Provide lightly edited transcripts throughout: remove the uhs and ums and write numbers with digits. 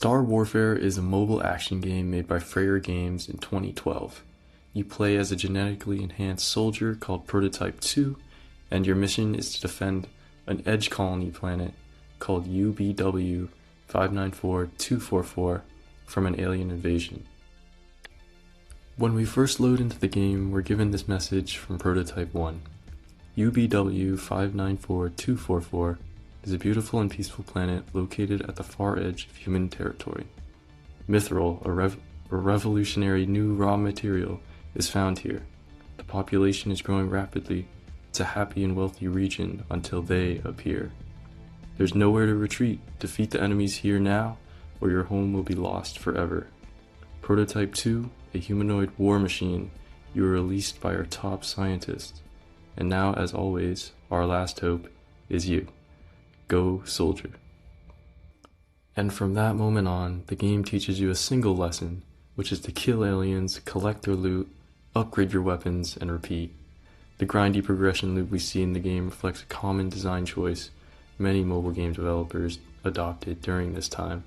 Star Warfare is a mobile action game made by Freyr Games in 2012. You play as a genetically enhanced soldier called Prototype 2, and your mission is to defend an edge colony planet called UBW 594244 from an alien invasion. When we first load into the game, we're given this message from Prototype 1. UBW 594244 is a beautiful and peaceful planet located at the far edge of human territory. Mithril, a revolutionary new raw material, is found here. The population is growing rapidly. It's a happy and wealthy region until they appear. There's nowhere to retreat. Defeat the enemies here now, or your home will be lost forever. Prototype 2, a humanoid war machine, you were released by our top scientist. And now, as always, our last hope is you. Go, soldier. And from that moment on, the game teaches you a single lesson, which is to kill aliens, collect their loot, upgrade your weapons, and repeat. The grindy progression loop we see in the game reflects a common design choice many mobile game developers adopted during this time.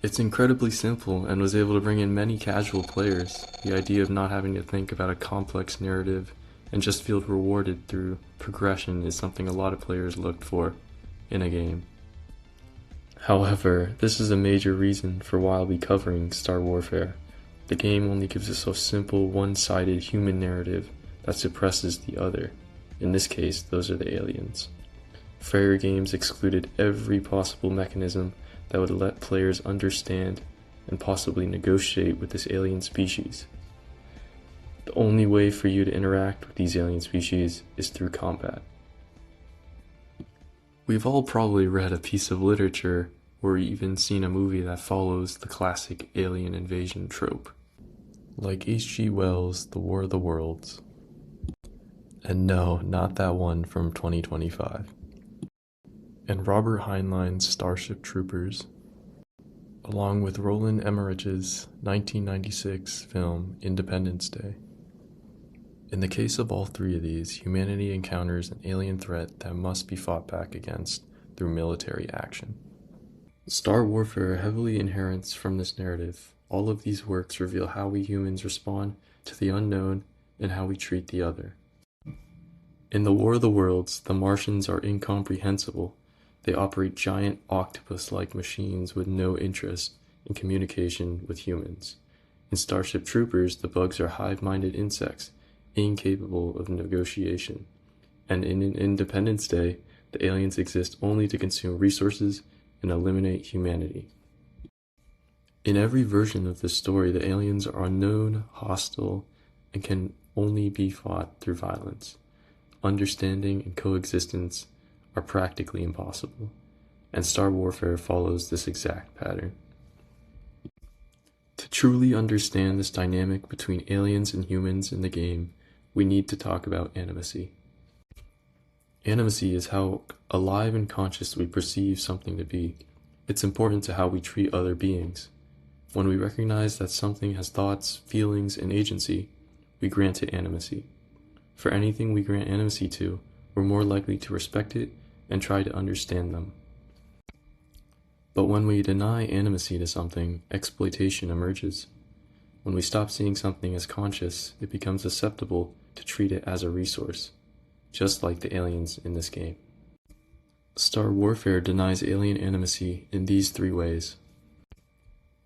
It's incredibly simple and was able to bring in many casual players. The idea of not having to think about a complex narrative and just feel rewarded through progression is something a lot of players looked for in a game. However, this is a major reason for why I'll be covering Star Warfare. The game only gives us a simple, one-sided human narrative that suppresses the other. In this case, those are the aliens. Freyr Games excluded every possible mechanism that would let players understand and possibly negotiate with this alien species. The only way for you to interact with these alien species is through combat. We've all probably read a piece of literature or even seen a movie that follows the classic alien invasion trope, like H.G. Wells' The War of the Worlds. And no, not that one from 2025. And Robert Heinlein's Starship Troopers, along with Roland Emmerich's 1996 film Independence Day. In the case of all three of these, humanity encounters an alien threat that must be fought back against through military action. Star Warfare heavily inherits from this narrative. All of these works reveal how we humans respond to the unknown and how we treat the other. In The War of the Worlds, the Martians are incomprehensible. They operate giant octopus-like machines with no interest in communication with humans. In Starship Troopers, the bugs are hive-minded insects, incapable of negotiation. And in Independence Day, the aliens exist only to consume resources and eliminate humanity. In every version of this story, the aliens are unknown, hostile, and can only be fought through violence. Understanding and coexistence are practically impossible, and Star Warfare follows this exact pattern. To truly understand this dynamic between aliens and humans in the game, we need to talk about animacy. Animacy is how alive and conscious we perceive something to be. It's important to how we treat other beings. When we recognize that something has thoughts, feelings, and agency, we grant it animacy. For anything we grant animacy to, we're more likely to respect it and try to understand them. But when we deny animacy to something, exploitation emerges. When we stop seeing something as conscious, it becomes acceptable to treat it as a resource, just like the aliens in this game. Star Warfare denies alien animacy in these three ways.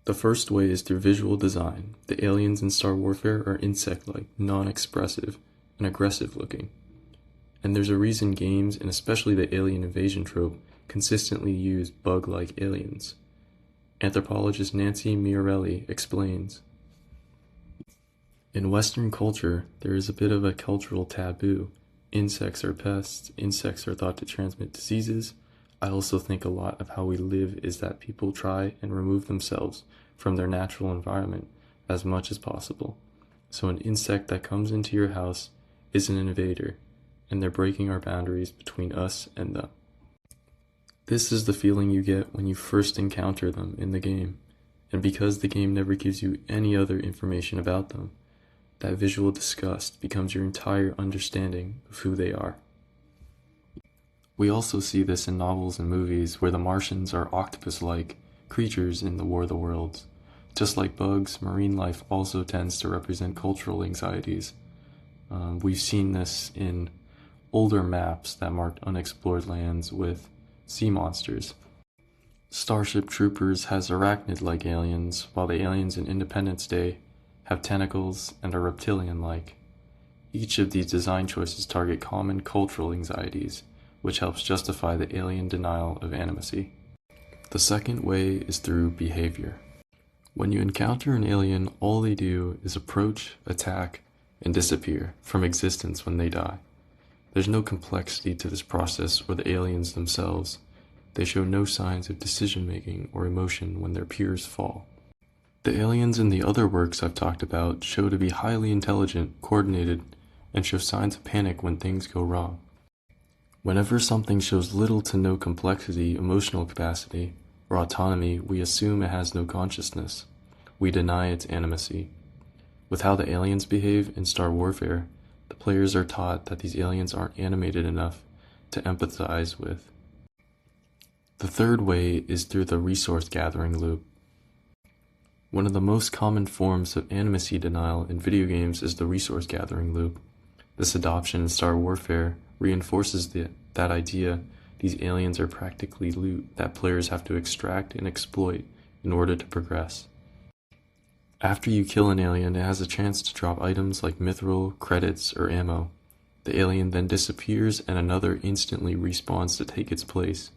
The first way is through visual design. The aliens in Star Warfare are insect-like, non-expressive, and aggressive-looking. And there's a reason games, and especially the alien invasion trope, consistently use bug-like aliens. Anthropologist Nancy Miarelli explains, in Western culture, there is a bit of a cultural taboo. Insects are pests, insects are thought to transmit diseases. I also think a lot of how we live is that people try and remove themselves from their natural environment as much as possible. So an insect that comes into your house is an invader, and they're breaking our boundaries between us and them. This is the feeling you get when you first encounter them in the game, and because the game never gives you any other information about them, that visual disgust becomes your entire understanding of who they are. We also see this in novels and movies where the Martians are octopus-like, creatures in the War of the Worlds. Just like bugs, marine life also tends to represent cultural anxieties. We've seen this in older maps that marked unexplored lands with sea monsters. Starship Troopers has arachnid-like aliens, while the aliens in Independence Day have tentacles and are reptilian-like. Each of these design choices target common cultural anxieties, which helps justify the alien denial of animacy. The second way is through behavior. When you encounter an alien, all they do is approach, attack, and disappear from existence when they die. There's no complexity to this process or the aliens themselves. They show no signs of decision-making or emotion when their peers fall. The aliens in the other works I've talked about show to be highly intelligent, coordinated, and show signs of panic when things go wrong. Whenever something shows little to no complexity, emotional capacity, or autonomy, we assume it has no consciousness. We deny its animacy. With how the aliens behave in Star Warfare, the players are taught that these aliens aren't animated enough to empathize with. The third way is through the resource gathering loop. One of the most common forms of animacy denial in video games is the resource gathering loop. This adoption in Star Warfare reinforces that idea. These aliens are practically loot that players have to extract and exploit in order to progress. After you kill an alien, it has a chance to drop items like mithril, credits, or ammo. The alien then disappears and another instantly respawns to take its place.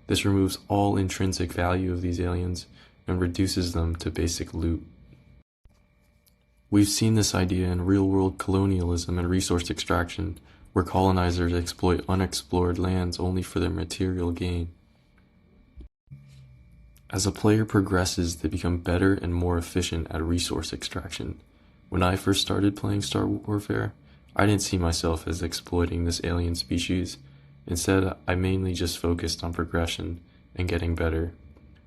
This removes all intrinsic value of these aliens and reduces them to basic loot. We've seen this idea in real-world colonialism and resource extraction, where colonizers exploit unexplored lands only for their material gain. As a player progresses, they become better and more efficient at resource extraction. When I first started playing Star Warfare, I didn't see myself as exploiting this alien species. Instead, I mainly just focused on progression and getting better.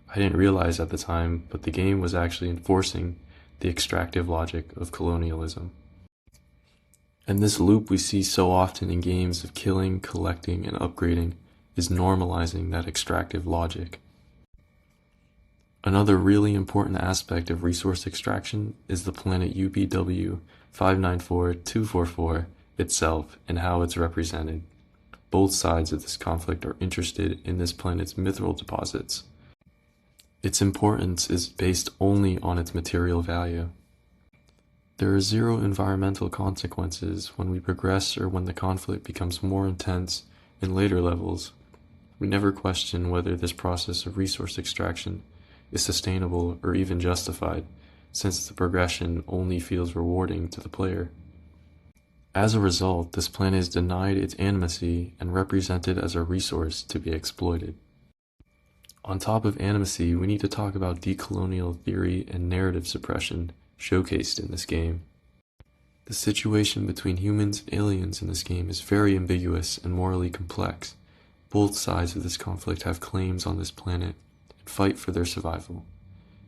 I didn't realize at the time, but the game was actually enforcing the extractive logic of colonialism. And this loop we see so often in games of killing, collecting, and upgrading is normalizing that extractive logic. Another really important aspect of resource extraction is the planet UPW 594244 itself and how it's represented. Both sides of this conflict are interested in this planet's mithril deposits. Its importance is based only on its material value. There are zero environmental consequences when we progress or when the conflict becomes more intense in later levels. We never question whether this process of resource extraction is sustainable or even justified, since the progression only feels rewarding to the player. As a result, this planet is denied its animacy and represented as a resource to be exploited. On top of animacy, we need to talk about decolonial theory and narrative suppression showcased in this game. The situation between humans and aliens in this game is very ambiguous and morally complex. Both sides of this conflict have claims on this planet and fight for their survival.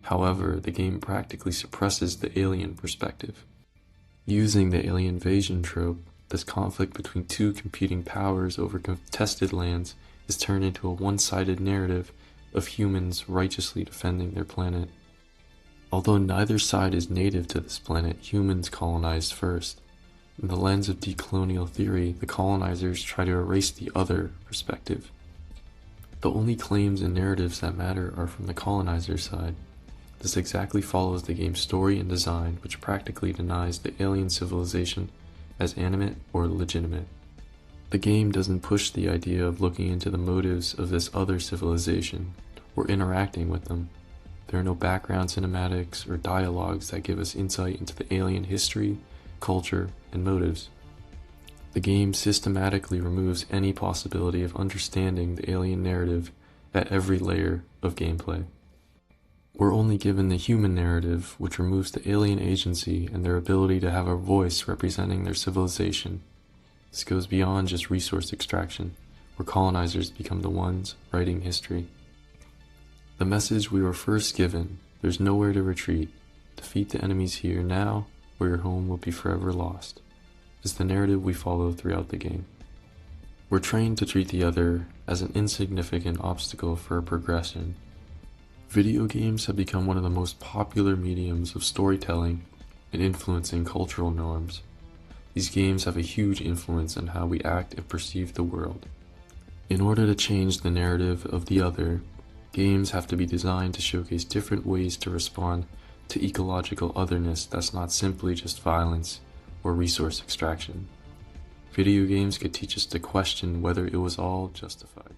However, the game practically suppresses the alien perspective. Using the alien invasion trope, this conflict between two competing powers over contested lands is turned into a one-sided narrative of humans righteously defending their planet. Although neither side is native to this planet, humans colonized first. In the lens of decolonial theory, the colonizers try to erase the other perspective. The only claims and narratives that matter are from the colonizer side. This exactly follows the game's story and design, which practically denies the alien civilization as animate or legitimate. The game doesn't push the idea of looking into the motives of this other civilization or interacting with them. There are no background cinematics or dialogues that give us insight into the alien history, culture, and motives. The game systematically removes any possibility of understanding the alien narrative at every layer of gameplay. We're only given the human narrative, which removes the alien agency and their ability to have a voice representing their civilization. This goes beyond just resource extraction, where colonizers become the ones writing history. The message we were first given, there's nowhere to retreat, defeat the enemies here now, or your home will be forever lost, is the narrative we follow throughout the game. We're trained to treat the other as an insignificant obstacle for progression. Video games have become one of the most popular mediums of storytelling and influencing cultural norms. These games have a huge influence on how we act and perceive the world. In order to change the narrative of the other, games have to be designed to showcase different ways to respond to ecological otherness that's not simply just violence or resource extraction. Video games could teach us to question whether it was all justified.